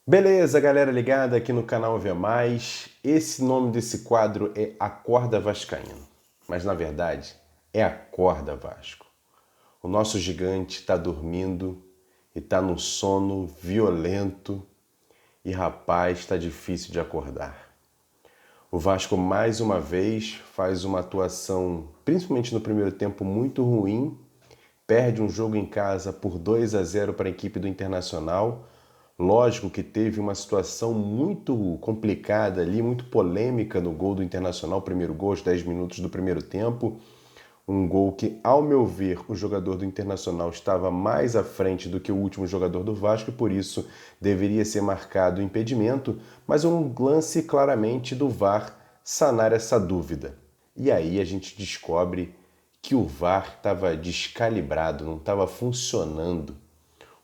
Beleza, galera ligada aqui no canal Vê Mais. Esse nome desse quadro é Acorda Vascaíno, mas na verdade é Acorda Vasco. O nosso gigante está dormindo e está num sono violento e rapaz, está difícil de acordar. O Vasco mais uma vez faz uma atuação, principalmente no primeiro tempo, muito ruim, perde um jogo em casa por 2-0 para a equipe do Internacional. Lógico que teve uma situação muito complicada ali, muito polêmica no gol do Internacional, primeiro gol, aos 10 minutos do primeiro tempo. Um gol que, ao meu ver, o jogador do Internacional estava mais à frente do que o último jogador do Vasco e por isso deveria ser marcado o impedimento, mas um lance claramente do VAR sanar essa dúvida. E aí a gente descobre que o VAR estava descalibrado, não estava funcionando.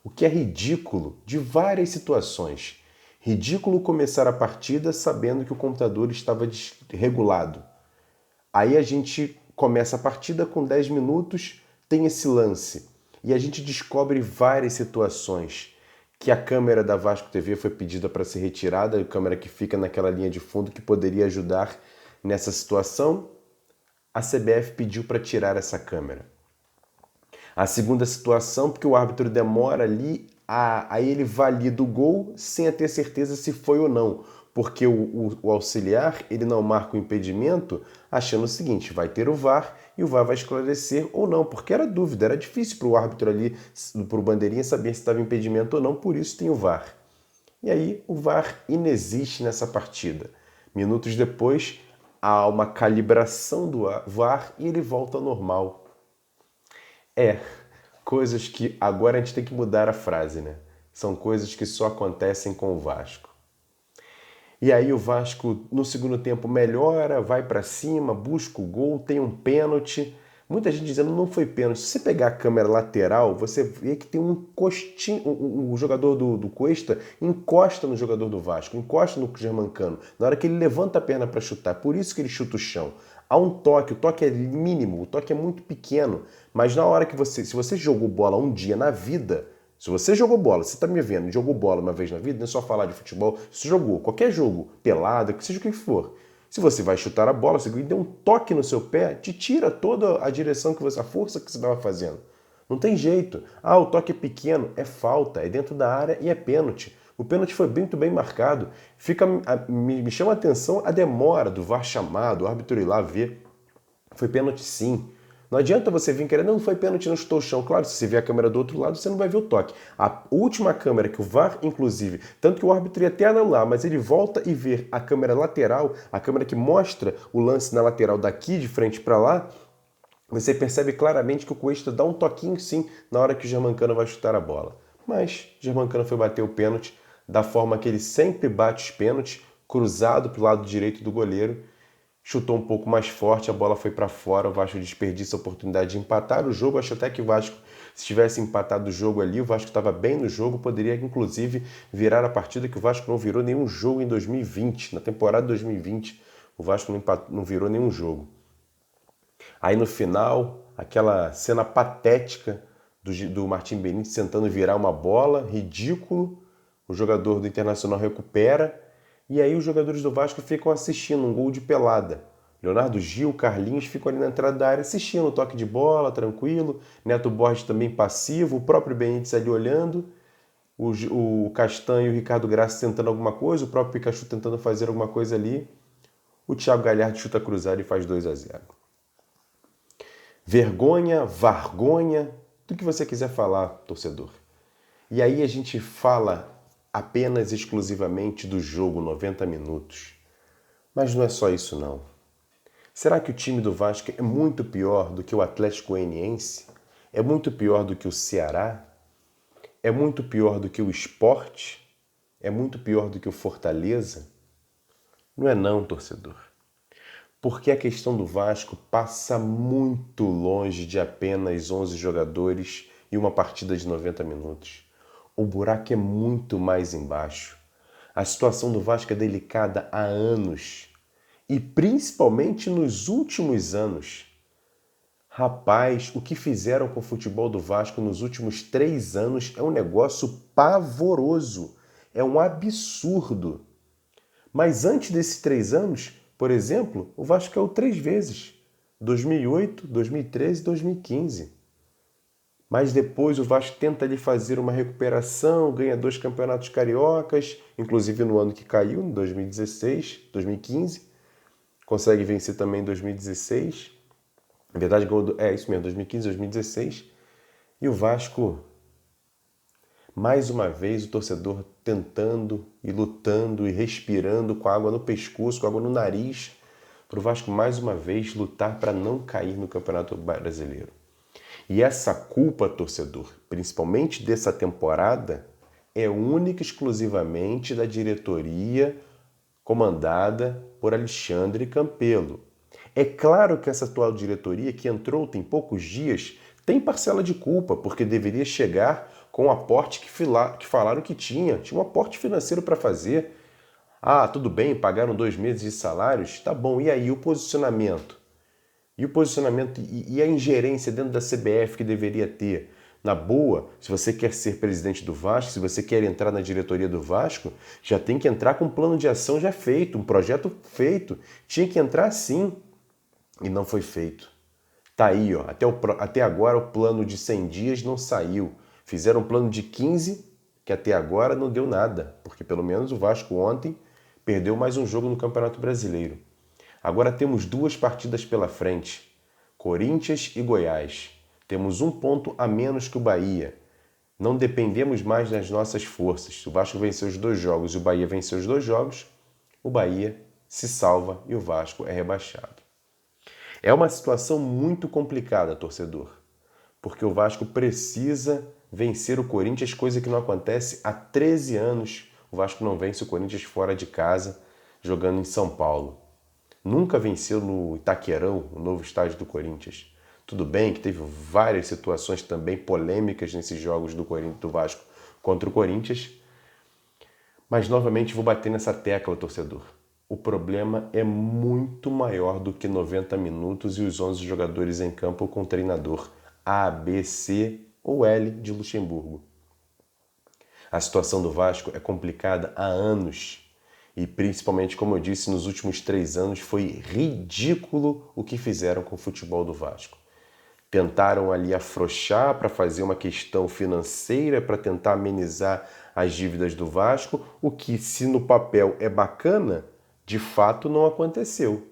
O que é ridículo de várias situações. Ridículo começar a partida sabendo que o computador estava desregulado. Aí a gente começa a partida com 10 minutos, tem esse lance. E a gente descobre várias situações. Que a câmera da Vasco TV foi pedida para ser retirada, a câmera que fica naquela linha de fundo que poderia ajudar nessa situação. A CBF pediu para tirar essa câmera. A segunda situação, porque o árbitro demora ali, aí ele valida o gol sem ter certeza se foi ou não. Porque o auxiliar, ele não marca o impedimento achando o seguinte, vai ter o VAR e o VAR vai esclarecer ou não, porque era dúvida, era difícil para o árbitro ali, para o bandeirinha saber se estava impedimento ou não, por isso tem o VAR. E aí o VAR inexiste nessa partida. Minutos depois, há uma calibração do VAR e ele volta ao normal. Coisas que agora a gente tem que mudar a frase, né? São coisas que só acontecem com o Vasco. E aí o Vasco no segundo tempo melhora, vai para cima, busca o gol, tem um pênalti. Muita gente dizendo não foi pênalti. Se você pegar a câmera lateral, você vê que tem um costinho, o jogador do Cuesta encosta no jogador do Vasco, encosta no Germancano, na hora que ele levanta a perna para chutar. Por isso que ele chuta o chão. Há um toque, o toque é mínimo, o toque é muito pequeno, mas na hora que se você jogou bola um dia na vida, se você jogou bola, você tá me vendo, jogou bola uma vez na vida, não é só falar de futebol, você jogou qualquer jogo, pelada, que seja o que for. Se você vai chutar a bola, se alguém der um toque no seu pé, te tira toda a direção que você, a força que você estava fazendo. Não tem jeito. Ah, o toque é pequeno, é falta, é dentro da área e é pênalti. O pênalti foi muito bem marcado. Me chama a atenção a demora do VAR chamado, o árbitro ir lá ver. Foi pênalti sim. Não adianta você vir querendo, não foi pênalti, não chutou o chão. Claro, se você vê a câmera do outro lado, você não vai ver o toque. A última câmera que o VAR, inclusive, tanto que o árbitro ia até anular, mas ele volta e vê a câmera lateral, a câmera que mostra o lance na lateral daqui, de frente para lá, você percebe claramente que o Cuesta dá um toquinho sim na hora que o Germancano vai chutar a bola. Mas o Germancano foi bater o pênalti da forma que ele sempre bate os pênaltis, cruzado para o lado direito do goleiro, chutou um pouco mais forte, a bola foi para fora, o Vasco desperdiça a oportunidade de empatar o jogo. Acho até que o Vasco, se tivesse empatado o jogo ali, o Vasco estava bem no jogo, poderia inclusive virar a partida, que o Vasco não virou nenhum jogo em 2020, na temporada 2020, o Vasco não virou nenhum jogo. Aí no final, aquela cena patética do Martim Benítez tentando virar uma bola, ridículo, o jogador do Internacional recupera, e aí os jogadores do Vasco ficam assistindo um gol de pelada. Leonardo Gil, Carlinhos ficam ali na entrada da área assistindo o toque de bola, tranquilo. Neto Borges também passivo, o próprio Benítez ali olhando. O Castanho e o Ricardo Graça tentando alguma coisa, o próprio Pikachu tentando fazer alguma coisa ali. O Thiago Galhardo chuta cruzado e faz 2-0. Vergonha, vargonha, tudo que você quiser falar, torcedor. E aí a gente fala apenas exclusivamente do jogo 90 minutos. Mas não é só isso não. Será que o time do Vasco é muito pior do que o Atlético Goianiense? É muito pior do que o Ceará? É muito pior do que o Sport? É muito pior do que o Fortaleza? Não é não, torcedor. Porque a questão do Vasco passa muito longe de apenas 11 jogadores e uma partida de 90 minutos. O buraco é muito mais embaixo. A situação do Vasco é delicada há anos. E principalmente nos últimos anos. Rapaz, o que fizeram com o futebol do Vasco nos últimos 3 anos é um negócio pavoroso. É um absurdo. Mas antes desses 3 anos, por exemplo, o Vasco caiu 3 vezes. 2008, 2013 e 2015. Mas depois o Vasco tenta ali fazer uma recuperação, ganha 2 campeonatos cariocas, inclusive no ano que caiu, em 2016, 2015. Consegue vencer também em 2016. Na verdade, é isso mesmo, 2015, 2016. E o Vasco, mais uma vez, o torcedor tentando e lutando e respirando com água no pescoço, com água no nariz, para o Vasco mais uma vez lutar para não cair no Campeonato Brasileiro. E essa culpa, torcedor, principalmente dessa temporada, é única e exclusivamente da diretoria comandada por Alexandre Campelo. É claro que essa atual diretoria, que entrou tem poucos dias, tem parcela de culpa, porque deveria chegar com o aporte que falaram que tinha. Tinha um aporte financeiro para fazer. Ah, tudo bem, pagaram 2 meses de salários? Tá bom, e aí o posicionamento? E o posicionamento e a ingerência dentro da CBF que deveria ter? Na boa, se você quer ser presidente do Vasco, se você quer entrar na diretoria do Vasco, já tem que entrar com um plano de ação já feito, um projeto feito. Tinha que entrar sim. E não foi feito. Tá aí, ó. Até agora o plano de 100 dias não saiu. Fizeram um plano de 15, que até agora não deu nada. Porque pelo menos o Vasco ontem perdeu mais um jogo no Campeonato Brasileiro. Agora temos 2 partidas pela frente. Corinthians e Goiás. Temos 1 ponto a menos que o Bahia. Não dependemos mais das nossas forças. Se o Vasco vencer os 2 jogos e o Bahia vencer os 2 jogos, o Bahia se salva e o Vasco é rebaixado. É uma situação muito complicada, torcedor, porque o Vasco precisa vencer o Corinthians, coisa que não acontece há 13 anos. O Vasco não vence o Corinthians fora de casa, jogando em São Paulo. Nunca venceu no Itaquerão, o novo estádio do Corinthians. Tudo bem que teve várias situações também polêmicas nesses jogos do Vasco contra o Corinthians, mas novamente vou bater nessa tecla, torcedor. O problema é muito maior do que 90 minutos e os 11 jogadores em campo com o treinador A, B, C ou L de Luxemburgo. A situação do Vasco é complicada há anos e principalmente, como eu disse, nos últimos 3 anos foi ridículo o que fizeram com o futebol do Vasco. Tentaram ali afrouxar para fazer uma questão financeira, para tentar amenizar as dívidas do Vasco, o que, se no papel é bacana, de fato não aconteceu.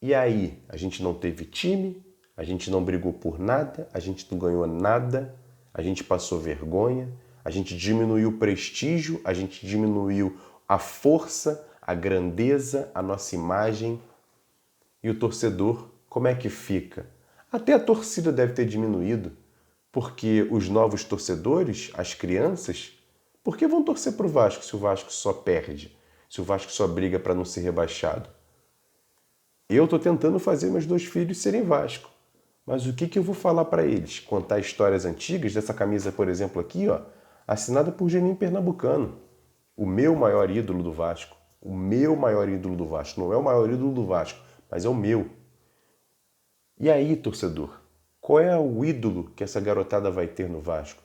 E aí, a gente não teve time, a gente não brigou por nada, a gente não ganhou nada, a gente passou vergonha, a gente diminuiu o prestígio, a gente diminuiu a força, a grandeza, a nossa imagem. E o torcedor, como é que fica? Até a torcida deve ter diminuído, porque os novos torcedores, as crianças, por que vão torcer para o Vasco se o Vasco só perde? Se o Vasco só briga para não ser rebaixado? Eu estou tentando fazer meus 2 filhos serem Vasco. Mas o que eu vou falar para eles? Contar histórias antigas dessa camisa, por exemplo, aqui, ó, assinada por Geninho Pernambucano. O meu maior ídolo do Vasco. O meu maior ídolo do Vasco. Não é o maior ídolo do Vasco, mas é o meu. E aí, torcedor? Qual é o ídolo que essa garotada vai ter no Vasco?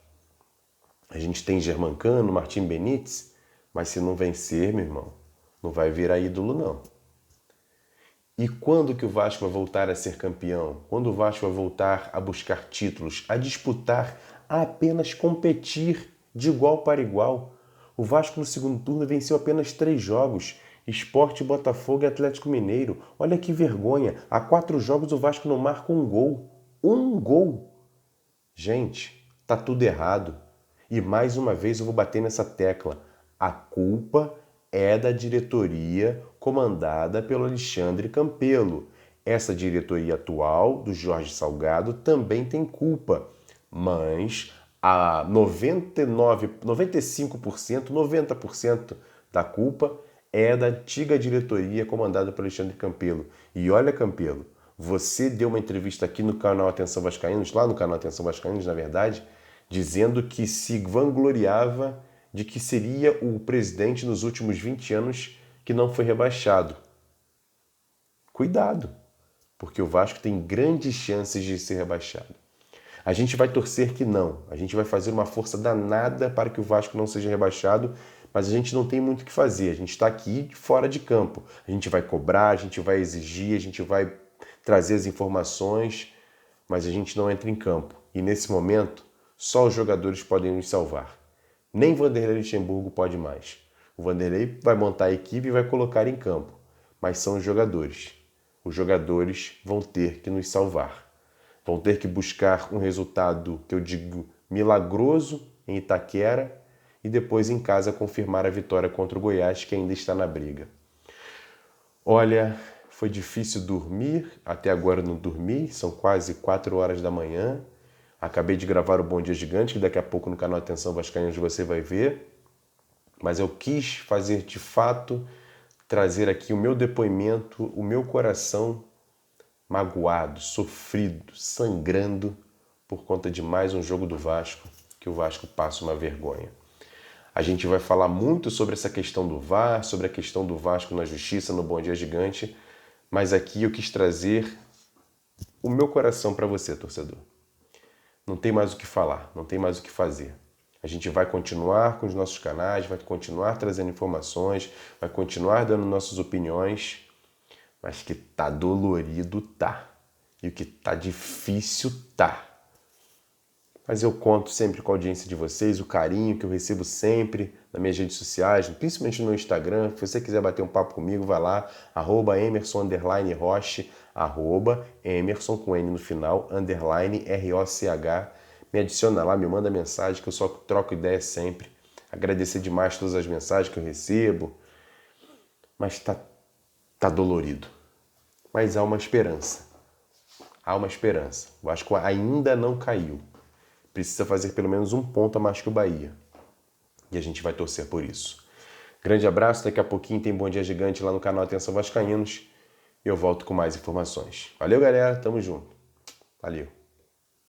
A gente tem Germancano, Martim Benítez, mas se não vencer, meu irmão, não vai virar ídolo, não. E quando que o Vasco vai voltar a ser campeão? Quando o Vasco vai voltar a buscar títulos, a disputar, a apenas competir de igual para igual? O Vasco no segundo turno venceu apenas 3 jogos. Sport, Botafogo e Atlético Mineiro. Olha que vergonha. Há 4 jogos o Vasco não marca um gol. Um gol. Gente, tá tudo errado. E mais uma vez eu vou bater nessa tecla. A culpa é da diretoria comandada pelo Alexandre Campelo. Essa diretoria atual, do Jorge Salgado, também tem culpa. Mas a 99, 95%, 90% da culpa é da antiga diretoria comandada por Alexandre Campelo. E olha, Campelo, você deu uma entrevista aqui no canal Atenção Vascaínos, lá no canal Atenção Vascaínos, na verdade, dizendo que se vangloriava de que seria o presidente nos últimos 20 anos que não foi rebaixado. Cuidado, porque o Vasco tem grandes chances de ser rebaixado. A gente vai torcer que não. A gente vai fazer uma força danada para que o Vasco não seja rebaixado, mas a gente não tem muito o que fazer. A gente está aqui fora de campo. A gente vai cobrar, a gente vai exigir, a gente vai trazer as informações, mas a gente não entra em campo. E nesse momento, só os jogadores podem nos salvar. Nem Vanderlei Luxemburgo pode mais. O Vanderlei vai montar a equipe e vai colocar em campo, mas são os jogadores. Os jogadores vão ter que nos salvar. Vão ter que buscar um resultado, que eu digo, milagroso em Itaquera e depois em casa confirmar a vitória contra o Goiás, que ainda está na briga. Olha, foi difícil dormir, até agora não dormi, são quase 4 horas da manhã. Acabei de gravar o Bom Dia Gigante, que daqui a pouco no canal Atenção Vascaínos você vai ver. Mas eu quis fazer de fato, trazer aqui o meu depoimento, o meu coração magoado, sofrido, sangrando por conta de mais um jogo do Vasco, que o Vasco passa uma vergonha. A gente vai falar muito sobre essa questão do VAR, sobre a questão do Vasco na Justiça, no Bom Dia Gigante, mas aqui eu quis trazer o meu coração para você, torcedor. Não tem mais o que falar, não tem mais o que fazer. A gente vai continuar com os nossos canais, vai continuar trazendo informações, vai continuar dando nossas opiniões, mas que tá dolorido, tá. E o que tá difícil, tá. Mas eu conto sempre com a audiência de vocês, o carinho que eu recebo sempre nas minhas redes sociais, principalmente no Instagram. Se você quiser bater um papo comigo, vai lá, @Emerson_Roche, @Emerson com N no final, _ROCH. Me adiciona lá, me manda mensagem que eu só troco ideia sempre. Agradecer demais todas as mensagens que eu recebo. Mas tá dolorido. Mas há uma esperança. Há uma esperança. O Vasco ainda não caiu. Precisa fazer pelo menos um ponto a mais que o Bahia. E a gente vai torcer por isso. Grande abraço, daqui a pouquinho tem Bom Dia Gigante lá no canal Atenção Vascaínos. E eu volto com mais informações. Valeu, galera, tamo junto. Valeu.